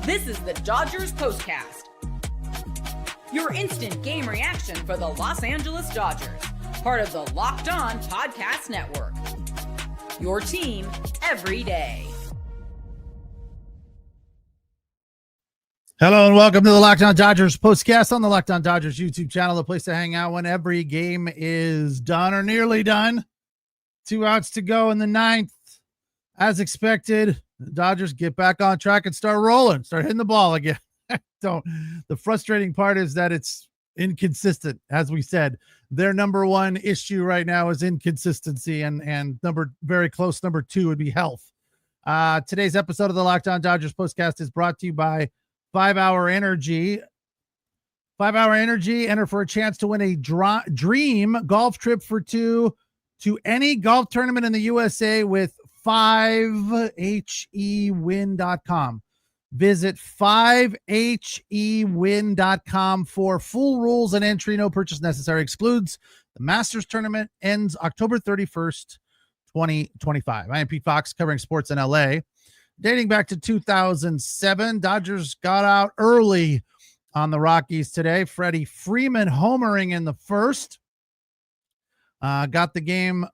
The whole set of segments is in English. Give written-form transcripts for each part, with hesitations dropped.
This is the Dodgers Postcast, your instant game reaction for the Los Angeles Dodgers, part of the Locked On Podcast Network. Your team every day. Hello and welcome to the Locked On Dodgers Postcast on the Locked On Dodgers YouTube channel, the place to hang out when every game is done or nearly done. 2 outs to go in the ninth. As expected, the Dodgers get back on track and start rolling, start hitting the ball again. The frustrating part is that it's inconsistent. As we said, their number one issue right now is inconsistency, and very close number two would be health. Today's episode of the Locked On Dodgers Postcast is brought to you by 5 Hour Energy. 5 Hour Energy, enter for a chance to win a dream golf trip for two to any golf tournament in the USA with 5hewin.com. Visit 5hewin.com for full rules and entry. No purchase necessary. Excludes the Masters tournament. Ends October 31st, 2025. I am Pete Fox, covering sports in LA. Dating back to 2007, Dodgers got out early on the Rockies today. Freddie Freeman homering in the first. Got the game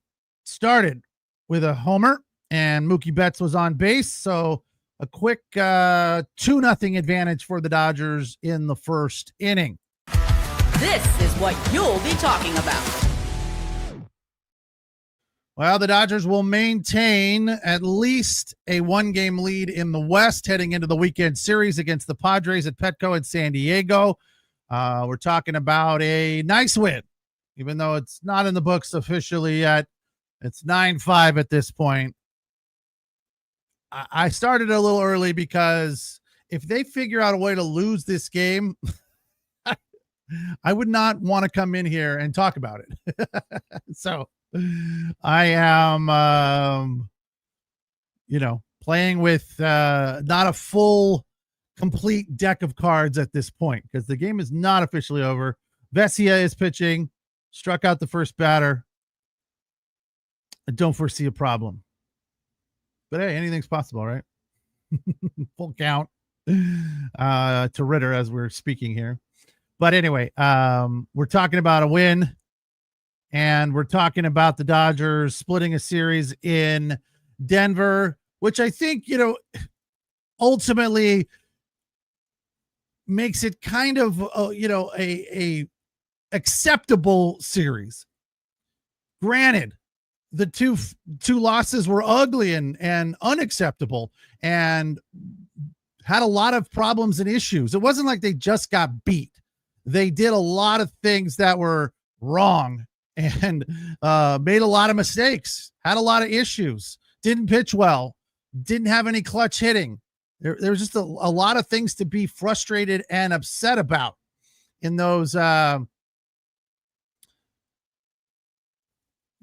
started with a homer, and Mookie Betts was on base. So a quick 2-0 advantage for the Dodgers in the first inning. This is what you'll be talking about. Well, the Dodgers will maintain at least a 1-game lead in the West heading into the weekend series against the Padres at PETCO in San Diego. We're talking about a nice win, even though it's not in the books officially yet. It's 9-5 at this point. I started a little early because if they figure out a way to lose this game, I would not want to come in here and talk about it. So I am, playing with not a full, complete deck of cards at this point because the game is not officially over. Vesia is pitching, struck out the first batter. I don't foresee a problem. But hey, anything's possible, right? Full count to Ritter as we're speaking here. But anyway, we're talking about a win, and we're talking about the Dodgers splitting a series in Denver, which I think, ultimately makes it kind of, a acceptable series. Granted, the two losses were ugly and unacceptable and had a lot of problems and issues. It wasn't like they just got beat. They did a lot of things that were wrong and made a lot of mistakes, had a lot of issues, didn't pitch well, didn't have any clutch hitting. There was just a lot of things to be frustrated and upset about in those,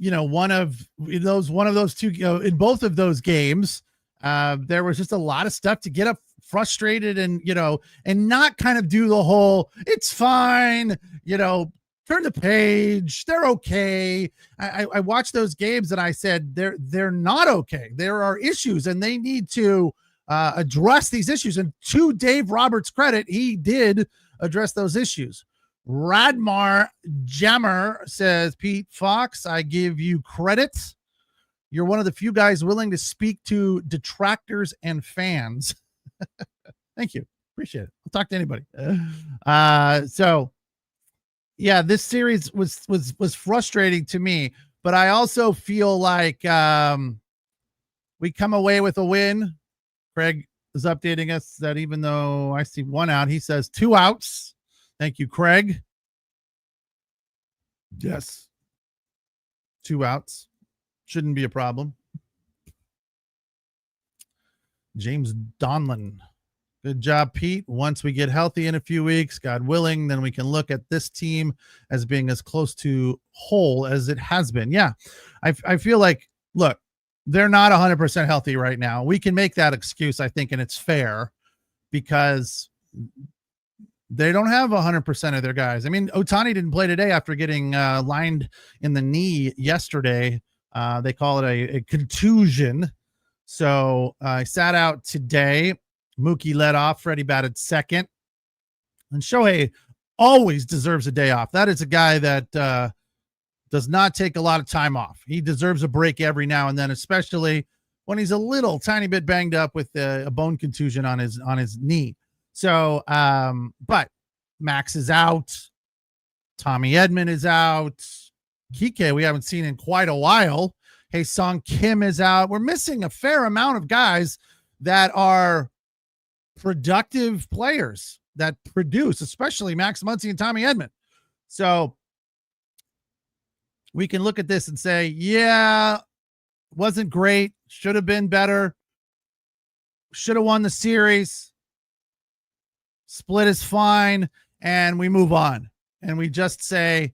one of those two, in both of those games. There was just a lot of stuff to get up frustrated and not kind of do the whole, it's fine, turn the page, they're okay. I watched those games and I said, they're not okay. There are issues and they need to address these issues. And to Dave Roberts' credit, he did address those issues. Radmar Jammer says, Pete Fox, I give you credit. You're one of the few guys willing to speak to detractors and fans. Thank you. Appreciate it. I'll talk to anybody. So yeah, this series was frustrating to me, but I also feel like we come away with a win. Craig is updating us that even though I see 1 out, he says 2 outs. Thank you, Craig. Yes. 2 outs. Shouldn't be a problem. James Donlin. Good job, Pete. Once we get healthy in a few weeks, God willing, then we can look at this team as being as close to whole as it has been. Yeah. I feel like, look, they're not 100% healthy right now. We can make that excuse, I think, and it's fair because they don't have 100% of their guys. I mean, Ohtani didn't play today after getting lined in the knee yesterday. They call it a contusion. So I sat out today. Mookie led off. Freddie batted second. And Shohei always deserves a day off. That is a guy that does not take a lot of time off. He deserves a break every now and then, especially when he's a little tiny bit banged up with a bone contusion on his knee. So, but Max is out. Tommy Edman is out. Kike, we haven't seen in quite a while. Song Kim is out. We're missing a fair amount of guys that are productive players that produce, especially Max Muncy and Tommy Edman. So we can look at this and say, yeah, wasn't great. Should have been better. Should have won the series. Split is fine. And we move on. And we just say,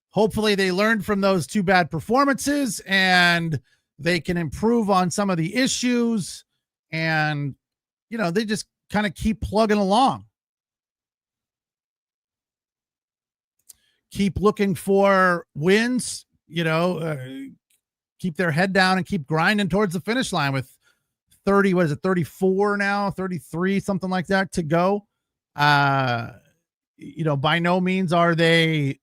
hopefully they learned from those two bad performances and they can improve on some of the issues. And, they just kind of keep plugging along. Keep looking for wins, keep their head down and keep grinding towards the finish line with 34 now, 33, something like that to go. By no means are they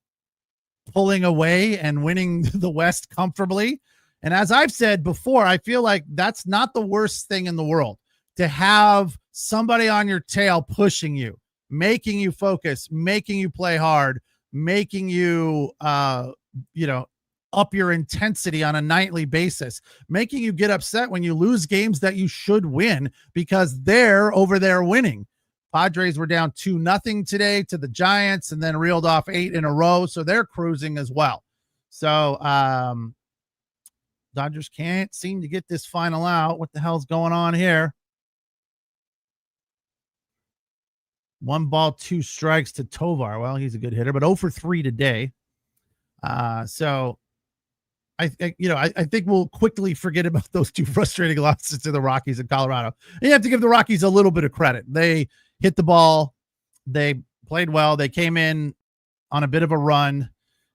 pulling away and winning the West comfortably. And as I've said before, I feel like that's not the worst thing in the world, to have somebody on your tail pushing you, making you focus, making you play hard, making you, up your intensity on a nightly basis, making you get upset when you lose games that you should win because they're over there winning. Padres were down 2-0 today to the Giants and then reeled off 8 in a row. So they're cruising as well. So Dodgers can't seem to get this final out. What the hell's going on here? 1 ball, 2 strikes to Tovar. Well, he's a good hitter, but 0 for 3 today. So I think we'll quickly forget about those 2 frustrating losses to the Rockies in Colorado. And you have to give the Rockies a little bit of credit. They hit the ball. They played well. They came in on a bit of a run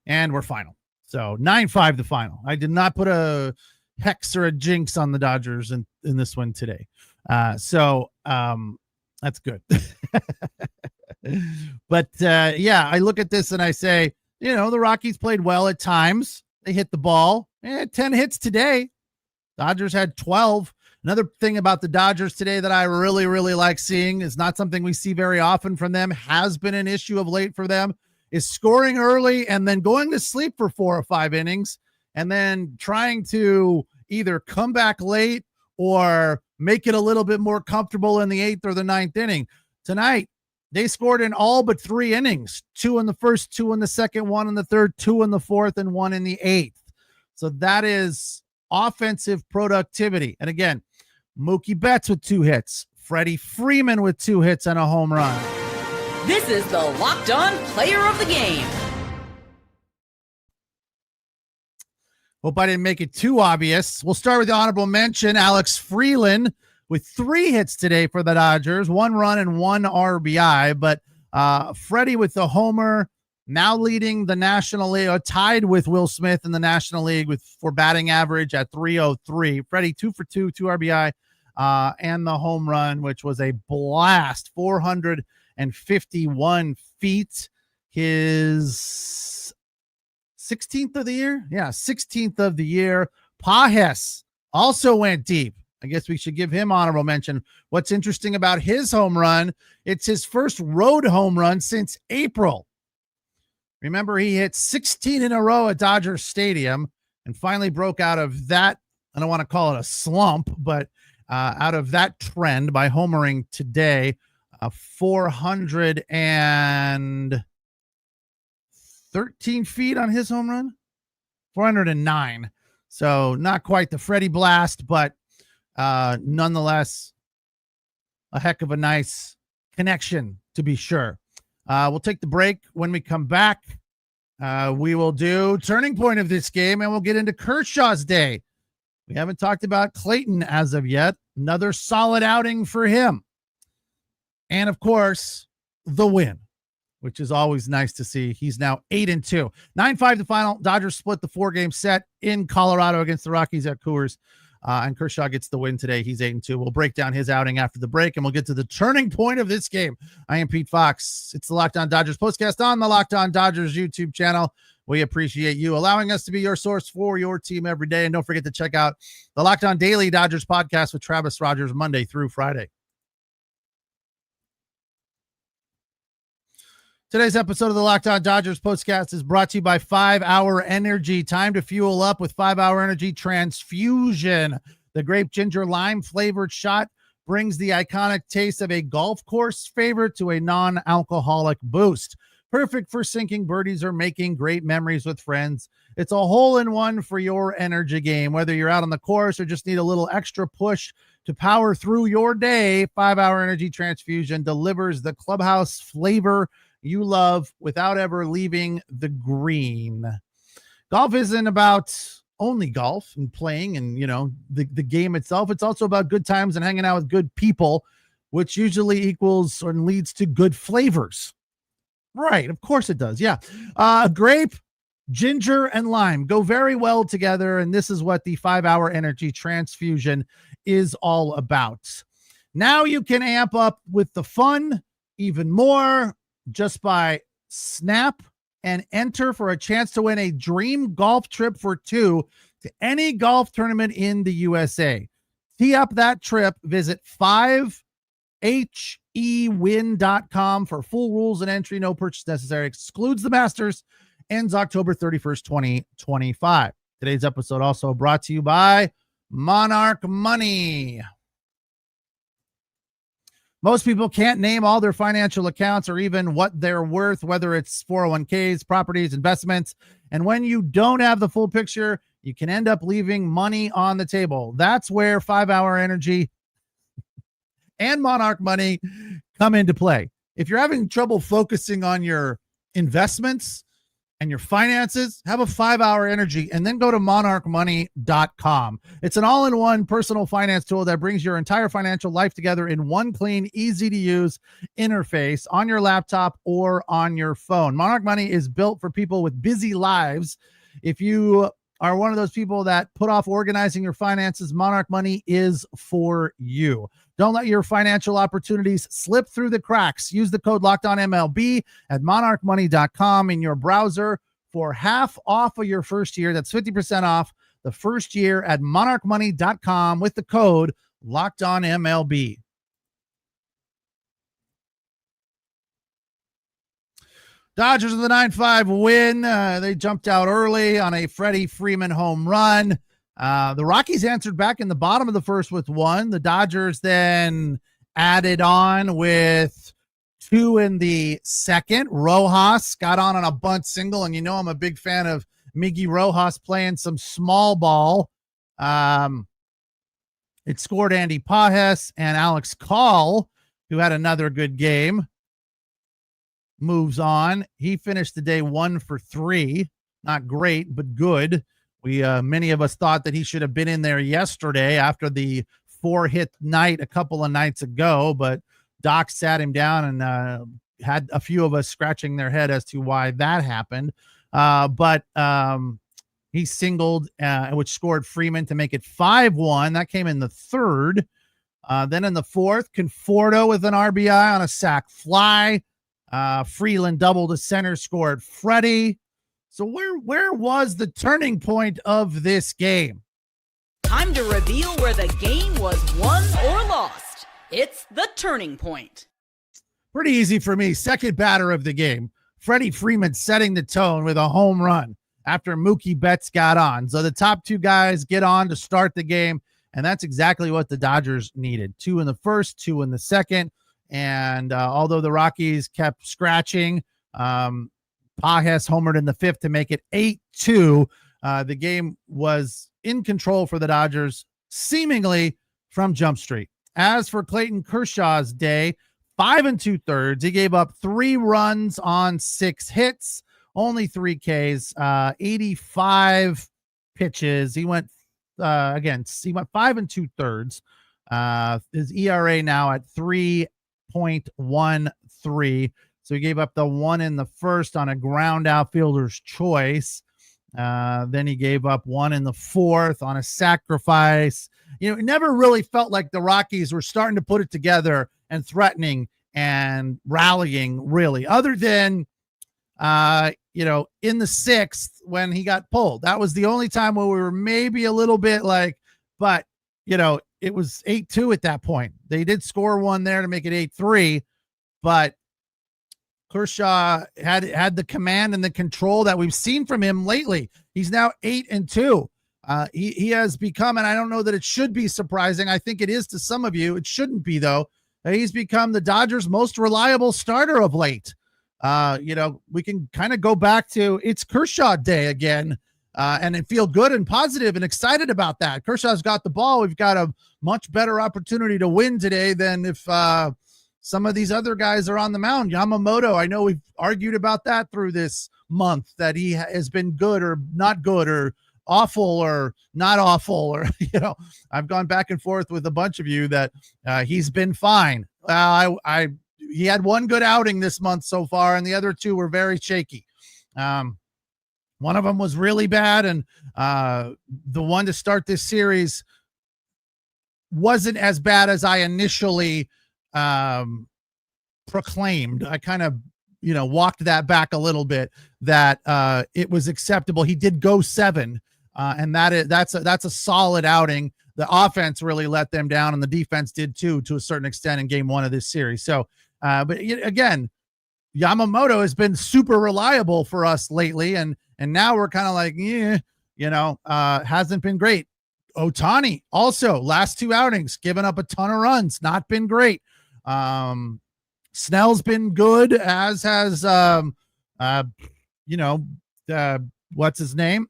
and we're final. So 9-5 the final. I did not put a hex or a jinx on the Dodgers in this one today. So that's good. But I look at this and I say, the Rockies played well at times. They hit the ball. 10 hits today. Dodgers had 12. Another thing about the Dodgers today that I really, really like seeing is not something we see very often from them, has been an issue of late for them, is scoring early and then going to sleep for 4 or 5 innings and then trying to either come back late or make it a little bit more comfortable in the 8th or the 9th inning. Tonight, they scored in all but 3 innings, 2 in the first, 2 in the second, 1 in the third, 2 in the fourth, and 1 in the 8th. So that is offensive productivity. And again, Mookie Betts with 2 hits, Freddie Freeman with 2 hits and a home run. This is the Locked On Player of the Game. Hope I didn't make it too obvious. We'll start with the honorable mention, Alex Freeland with 3 hits today for the Dodgers, 1 run and 1 RBI. But Freddie with the homer, now leading the National League, tied with Will Smith in the National League for batting average at 303. Freddie 2 for 2, 2 RBI, and the home run, which was a blast, 451 feet. His 16th of the year? Yeah, 16th of the year. Pages also went deep. I guess we should give him honorable mention. What's interesting about his home run, it's his first road home run since April. Remember, he hit 16 in a row at Dodger Stadium and finally broke out of that. I don't want to call it a slump, but out of that trend by homering today, 413 feet on his home run, 409. So not quite the Freddie blast, but nonetheless, a heck of a nice connection to be sure. We'll take the break. When we come back, we will do turning point of this game and we'll get into Kershaw's day. We haven't talked about Clayton as of yet. Another solid outing for him. And of course, the win, which is always nice to see. He's now 8-2. 9-5 the final. Dodgers split the 4-game set in Colorado against the Rockies at Coors. and Kershaw gets the win today. He's 8-2. We'll break down his outing after the break, and we'll get to the turning point of this game. I am Pete Fox. It's the Locked On Dodgers postcast on the Locked On Dodgers YouTube channel. We appreciate you allowing us to be your source for your team every day. And don't forget to check out the Locked On Daily Dodgers podcast with Travis Rogers Monday through Friday. Today's episode of the Locked On Dodgers postcast is brought to you by 5 Hour Energy. Time to fuel up with 5 Hour Energy Transfusion. The grape ginger lime flavored shot brings the iconic taste of a golf course favorite to a non-alcoholic boost. Perfect for sinking birdies or making great memories with friends. It's a hole-in-one for your energy game. Whether you're out on the course or just need a little extra push to power through your day, 5 Hour Energy Transfusion delivers the clubhouse flavor you love without ever leaving the green. Golf isn't about only golf and playing and, the game itself. It's also about good times and hanging out with good people, which usually equals or leads to good flavors. Right. Of course it does. Yeah. Grape, ginger, and lime go very well together. And this is what the 5 Hour Energy Transfusion is all about. Now you can amp up with the fun even more just by snap and enter for a chance to win a dream golf trip for 2 to any golf tournament in the USA. Tee up that trip. Visit 5hewin.com for full rules and entry. No purchase necessary. Excludes the Masters. Ends October 31st, 2025. Today's episode also brought to you by Monarch Money. Most people can't name all their financial accounts or even what they're worth, whether it's 401ks, properties, investments. And when you don't have the full picture, you can end up leaving money on the table. That's where 5 Hour Energy and Monarch Money come into play. If you're having trouble focusing on your investments and your finances, have a 5 Hour Energy and then go to monarchmoney.com. It's an all-in-one personal finance tool that brings your entire financial life together in one clean, easy to use interface on your laptop or on your phone. Monarch Money is built for people with busy lives. If you are one of those people that put off organizing your finances, Monarch Money is for you. Don't let your financial opportunities slip through the cracks. Use the code LOCKEDONMLB at monarchmoney.com in your browser for half off of your first year. That's 50% off the first year at monarchmoney.com with the code LOCKEDONMLB. Dodgers with a 9-5 win. They jumped out early on a Freddie Freeman home run. The Rockies answered back in the bottom of the first with 1. The Dodgers then added on with 2 in the second. Rojas got on a bunt single, and I'm a big fan of Miggy Rojas playing some small ball. It scored Andy Pages, and Alex Call, who had another good game, moves on. He finished the day 1 for 3. Not great, but good. Many of us thought that he should have been in there yesterday after the 4-hit night a couple of nights ago, but Doc sat him down and had a few of us scratching their head as to why that happened. But he singled, which scored Freeman to make it 5-1. That came in the third. Then in the fourth, Conforto with an RBI on a sac fly. Freeland doubled to center, scored Freddie. So where was the turning point of this game? Time to reveal where the game was won or lost. It's the turning point. Pretty easy for me. Second batter of the game, Freddie Freeman setting the tone with a home run after Mookie Betts got on. So the top 2 guys get on to start the game, and that's exactly what the Dodgers needed. 2 in the first, 2 in the second. And although the Rockies kept scratching, Pages homered in the 5th to make it 8-2. The game was in control for the Dodgers, seemingly from Jump Street. As for Clayton Kershaw's day, 5 2/3. He gave up 3 runs on 6 hits, only 3 Ks, 85 pitches. He went 5 2/3. His ERA now at 3.13. So he gave up the 1 in the first on a ground outfielder's choice. Then he gave up 1 in the 4th on a sacrifice. it never really felt like the Rockies were starting to put it together and threatening and rallying, really, other than in the sixth when he got pulled. That was the only time where we were maybe a little bit like, but it was 8-2 at that point. They did score one there to make it 8-3, but Kershaw had the command and the control that we've seen from him lately. He's now 8-2. He has become, and I don't know that it should be surprising. I think it is to some of you. It shouldn't be, though. He's become the Dodgers' most reliable starter of late. We can kind of go back to it's Kershaw day again, and feel good and positive and excited about that. Kershaw's got the ball. We've got a much better opportunity to win today than if some of these other guys are on the mound. Yamamoto, I know we've argued about that through this month, that he has been good or not good or awful or not awful, or I've gone back and forth with a bunch of you that he's been fine. He had one good outing this month so far, and the other two were very shaky. One of them was really bad, and the one to start this series wasn't as bad as I initially proclaimed. I kind of walked that back a little bit, that it was acceptable. He did go 7, and that's a solid outing. The offense really let them down, and the defense did too, to a certain extent, in game 1 of this series. So but again, Yamamoto has been super reliable for us lately, and now we're kind of like, hasn't been great. Ohtani also, last 2 outings, given up a ton of runs, not been great. Snell's been good, as has what's his name?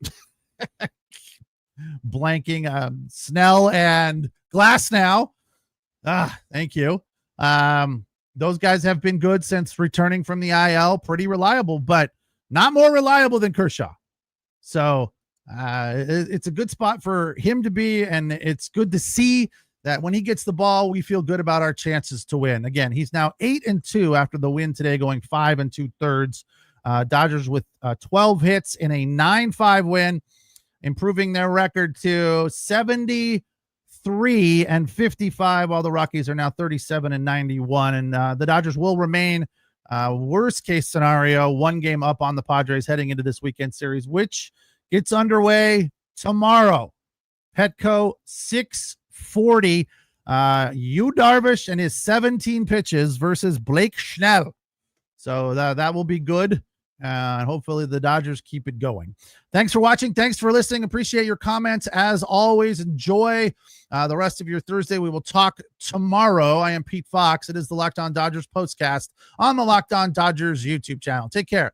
Blanking. Snell and Glass now. Thank you. Those guys have been good since returning from the IL, pretty reliable, but not more reliable than Kershaw. So it's a good spot for him to be, and it's good to see that when he gets the ball, we feel good about our chances to win. Again, he's now 8-2 after the win today, going 5 2/3. Dodgers with 12 hits in a 9-5 win, improving their record to 73-55, while the Rockies are now 37-91. And the Dodgers will remain, worst case scenario, 1 game up on the Padres heading into this weekend series, which gets underway tomorrow. Petco 640. Yu Darvish and his 17 pitches versus Blake Snell. So that will be good. And hopefully the Dodgers keep it going. Thanks for watching. Thanks for listening. Appreciate your comments. As always, enjoy the rest of your Thursday. We will talk tomorrow. I am Pete Fox. It is the Locked On Dodgers postcast on the Locked On Dodgers YouTube channel. Take care.